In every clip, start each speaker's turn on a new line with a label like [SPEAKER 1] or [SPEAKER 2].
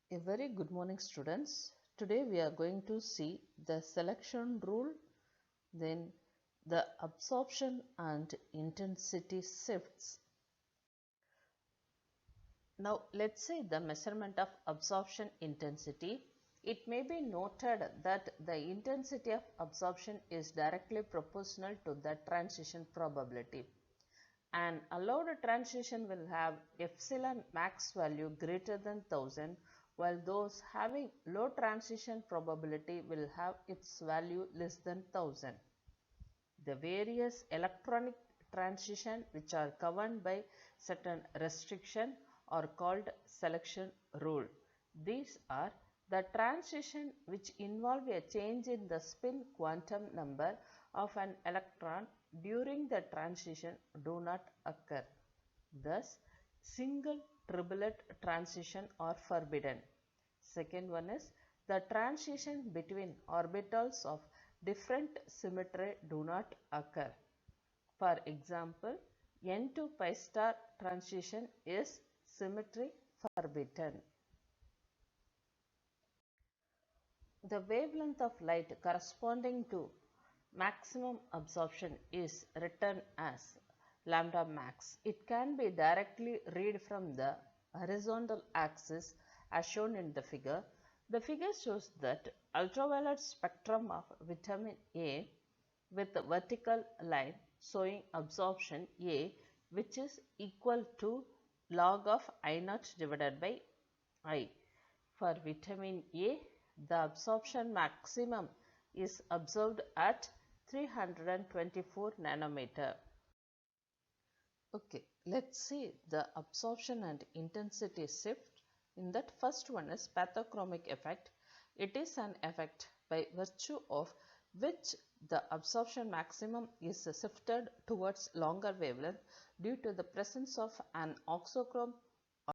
[SPEAKER 1] A very good morning, students. Today we are going to see the selection rule, then the absorption and intensity shifts. Now let's see the measurement of absorption intensity. It may be noted that the intensity of absorption is directly proportional to the transition probability. An allowed transition will have epsilon max value greater than 1000, while those having low transition probability will have its value less than 1000. The various electronic transition which are governed by certain restriction are called selection rule. These are the transition which involve a change in the spin quantum number of an electron during the transition do not occur. Thus, single triplet transition are forbidden. Second one is the transition between orbitals of different symmetry do not occur. For example, n to pi star transition is symmetry forbidden. The wavelength of light corresponding to maximum absorption is written as lambda max. It can be directly read from the horizontal axis as shown in the figure. The figure shows that ultraviolet spectrum of vitamin A with the vertical line showing absorption A, which is equal to log of I naught divided by I. For vitamin A, the absorption maximum is observed at 324 nanometer. Okay, let's see the absorption and intensity shift. In that, first one is bathochromic effect. It is an effect by virtue of which the absorption maximum is shifted towards longer wavelength due to the presence of an oxochrome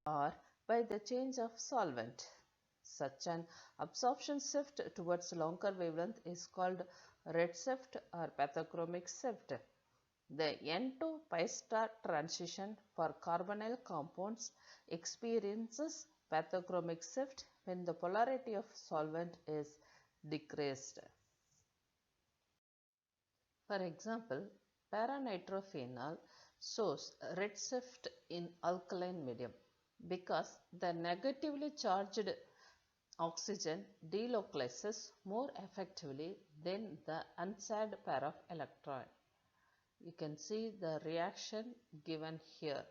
[SPEAKER 1] or by the change of solvent. Such an absorption shift towards longer wavelength is called redshift or bathochromic shift. The n to pi star transition for carbonyl compounds experiences bathochromic shift when the polarity of solvent is decreased. For example, paranitrophenol shows redshift in alkaline medium because the negatively charged oxygen delocalizes more effectively than the unshared pair of electrons. You can see the reaction given here.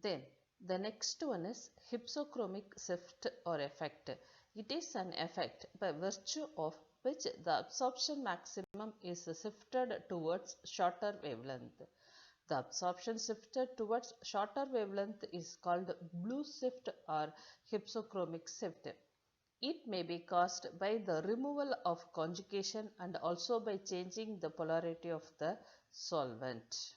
[SPEAKER 1] Then the next one is hypsochromic shift or effect. It is an effect by virtue of which the absorption maximum is shifted towards shorter wavelength. The absorption shifted towards shorter wavelength is called blue shift or hypsochromic shift. It may be caused by the removal of conjugation and also by changing the polarity of the solvent.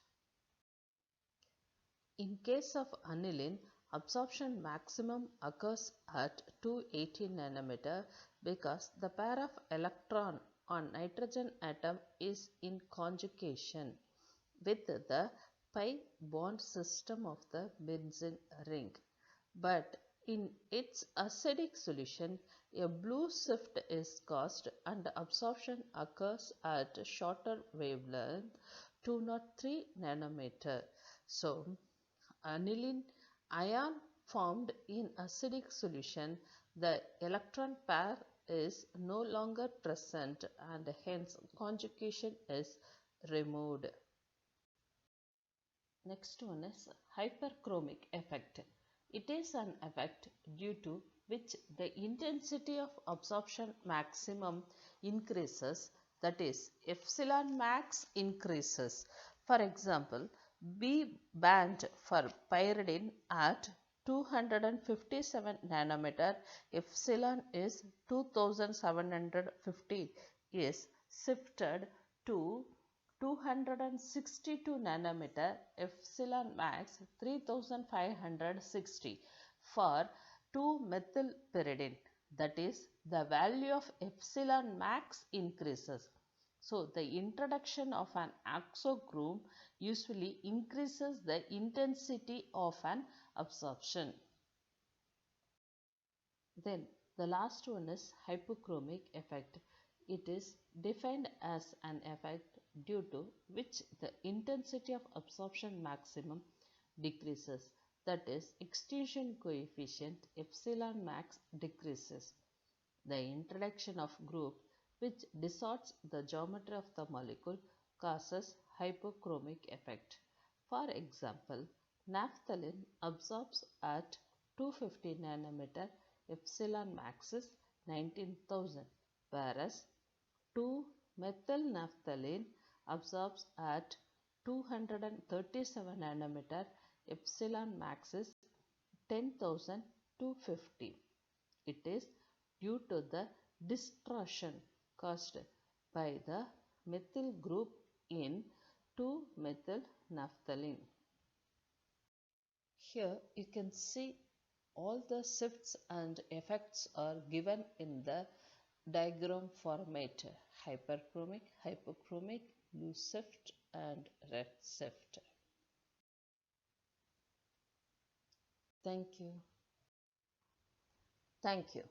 [SPEAKER 1] In case of aniline, absorption maximum occurs at 280 nanometer because the pair of electron on nitrogen atom is in conjugation with the pi bond system of the benzene ring. But in its acidic solution, a blue shift is caused and absorption occurs at shorter wavelength 203 nanometer. So, aniline ion formed in acidic solution, the electron pair is no longer present and hence conjugation is removed. Next one is hyperchromic effect. It is an effect due to which the intensity of absorption maximum increases, that is epsilon max increases. For example, B band for pyridine at 257 nanometer, epsilon is 2750 is shifted to 262 nanometer, epsilon max 3560 for 2-methylpyridine. That is, the value of epsilon max increases. So, the introduction of an oxochrome usually increases the intensity of an absorption. Then the last one is hypochromic effect. It is defined as an effect due to which the intensity of absorption maximum decreases, that is, extinction coefficient epsilon max decreases. The introduction of group which distorts the geometry of the molecule causes hypochromic effect. For example, naphthalene absorbs at 250 nanometer, epsilon max is 19,000, whereas 2-methylnaphthalene absorbs at 237 nanometer, epsilon max is 10,250. It is due to the distortion caused by the methyl group in 2-methylnaphthalene. Here you can see all the shifts and effects are given in the diagram format: hyperchromic, hypochromic, blue shift and red shift. Thank you. Thank you.